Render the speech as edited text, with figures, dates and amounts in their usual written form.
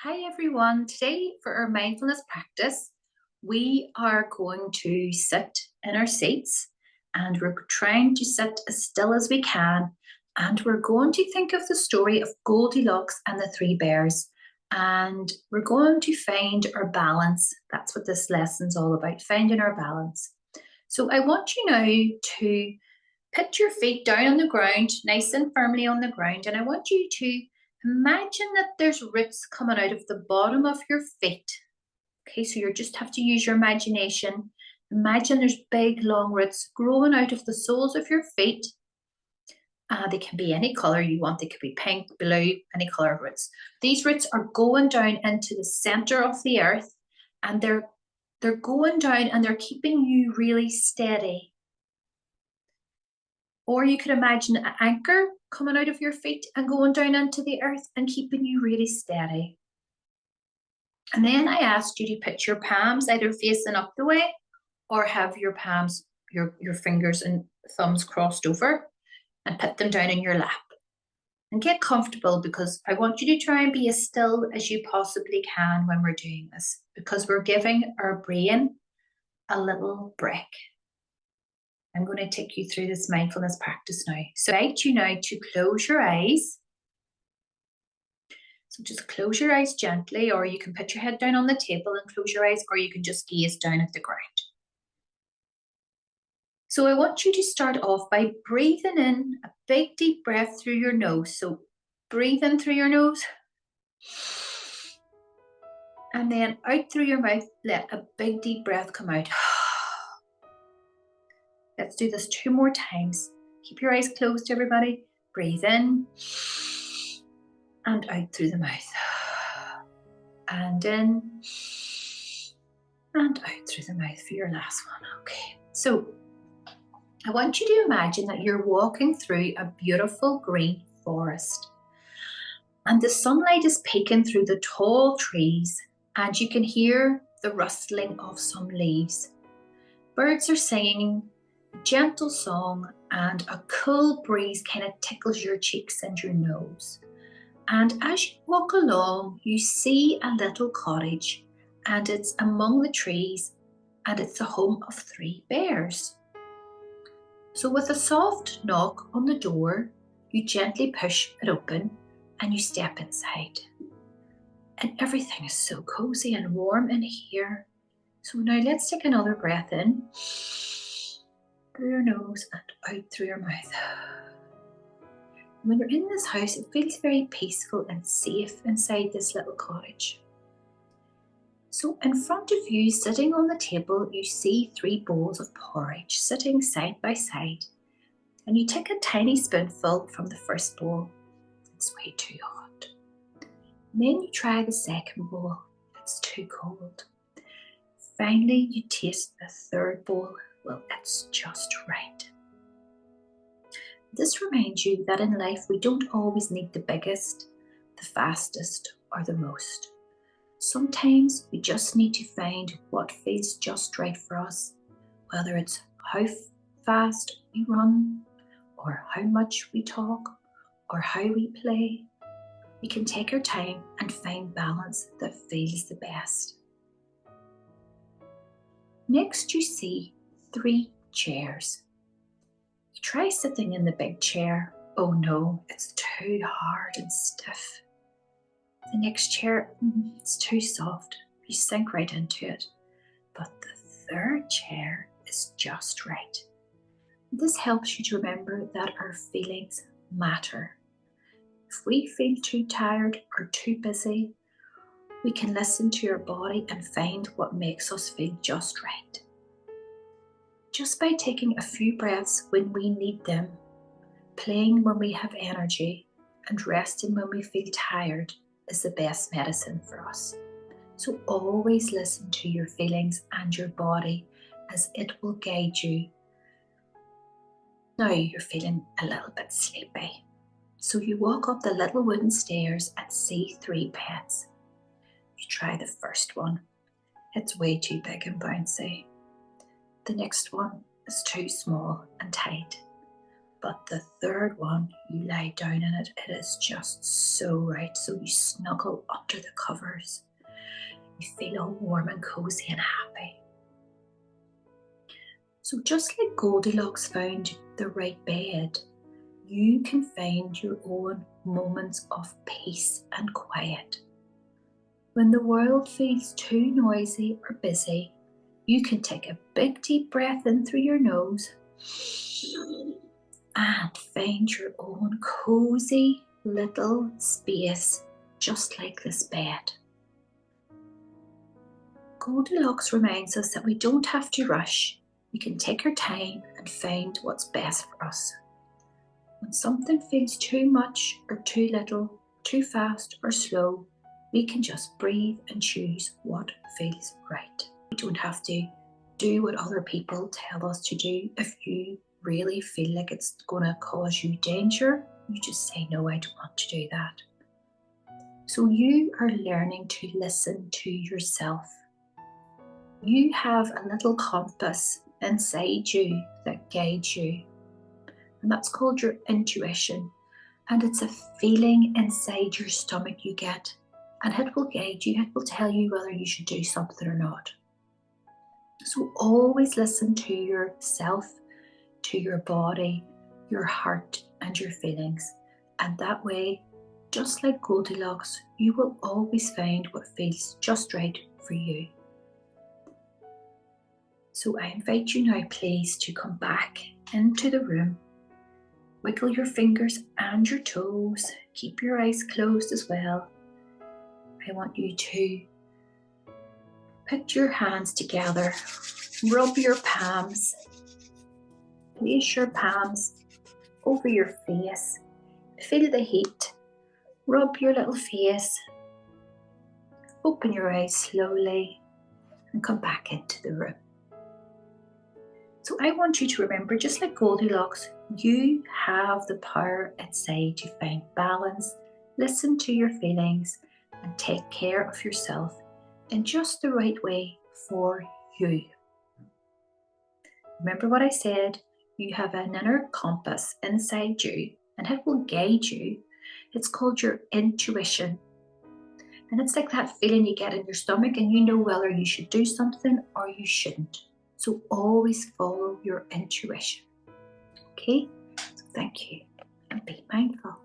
Hi everyone. Today for our mindfulness practice, we are going to sit in our seats and we're trying to sit as still as we can. And we're going to think of the story of Goldilocks and the Three Bears. And we're going to find our balance. That's what this lesson's all about, finding our balance. So I want you now to put your feet down on the ground, nice and firmly on the ground, and I want you to imagine that there's roots coming out of the bottom of your feet. Okay, so you just have to use your imagination. Imagine there's big, long roots growing out of the soles of your feet. They can be any color you want. They could be pink, blue, any color of roots. These roots are going down into the center of the earth, and they're going down and they're keeping you really steady. Or you could imagine an anchor coming out of your feet and going down into the earth and keeping you really steady. And then I asked you to put your palms either facing up the way or have your palms, your fingers and thumbs crossed over and put them down in your lap. And get comfortable because I want you to try and be as still as you possibly can when we're doing this because we're giving our brain a little break. I'm going to take you through this mindfulness practice now. So I invite you now to close your eyes. So just close your eyes gently, or you can put your head down on the table and close your eyes, or you can just gaze down at the ground. So I want you to start off by breathing in a big deep breath through your nose. So breathe in through your nose. And then out through your mouth, let a big deep breath come out. Let's do this 2 more times. Keep your eyes closed, everybody. Breathe in and out through the mouth. And in and out through the mouth for your last one. Okay, so I want you to imagine that you're walking through a beautiful green forest. And the sunlight is peeking through the tall trees, and you can hear the rustling of some leaves. Birds are singing a gentle song, and a cool breeze kind of tickles your cheeks and your nose. And as you walk along, you see a little cottage, and it's among the trees, and it's the home of 3 bears. So with a soft knock on the door, you gently push it open and you step inside. And everything is so cozy and warm in here. So now let's take another breath in through your nose and out through your mouth. When you're in this house, it feels very peaceful and safe inside this little cottage. So in front of you, sitting on the table, you see 3 bowls of porridge sitting side by side. And you take a tiny spoonful from the first bowl. It's way too hot. And then you try the second bowl. It's too cold. Finally, you taste the third bowl. Well, it's just right. This reminds you that in life we don't always need the biggest, the fastest, or the most. Sometimes we just need to find what feels just right for us, whether it's how fast we run, or how much we talk, or how we play. We can take our time and find balance that feels the best. Next, you see 3 chairs. You try sitting in the big chair. Oh no, it's too hard and stiff. The next chair, it's too soft. You sink right into it. But the 3rd chair is just right. This helps you to remember that our feelings matter. If we feel too tired or too busy, we can listen to our body and find what makes us feel just right. Just by taking a few breaths when we need them, playing when we have energy, and resting when we feel tired is the best medicine for us. So always listen to your feelings and your body as it will guide you. Now you're feeling a little bit sleepy. So you walk up the little wooden stairs and see 3 pets. You try the first one. It's way too big and bouncy. The next one is too small and tight. But the third one, you lie down in it. It is just so right. So you snuggle under the covers. You feel all warm and cozy and happy. So just like Goldilocks found the right bed, you can find your own moments of peace and quiet. When the world feels too noisy or busy, you can take a big deep breath in through your nose and find your own cozy little space, just like this bed. Goldilocks reminds us that we don't have to rush. We can take our time and find what's best for us. When something feels too much or too little, too fast or slow, we can just breathe and choose what feels right. We don't have to do what other people tell us to do. If you really feel like it's going to cause you danger, you just say, no, I don't want to do that. So you are learning to listen to yourself. You have a little compass inside you that guides you, and that's called your intuition. And it's a feeling inside your stomach you get, and it will guide you. It will tell you whether you should do something or not. So always listen to yourself, to your body, your heart, and your feelings. And that way, just like Goldilocks, you will always find what feels just right for you. So I invite you now, please, to come back into the room. Wiggle your fingers and your toes. Keep your eyes closed as well. I want you to put your hands together. Rub your palms. Place your palms over your face. Feel the heat. Rub your little face. Open your eyes slowly and come back into the room. So I want you to remember, just like Goldilocks, you have the power inside to find balance, listen to your feelings, and take care of yourself in just the right way for you. Remember what I said, you have an inner compass inside you and it will guide you. It's called your intuition. And it's like that feeling you get in your stomach and you know whether you should do something or you shouldn't. So always follow your intuition. Okay? So thank you and be mindful.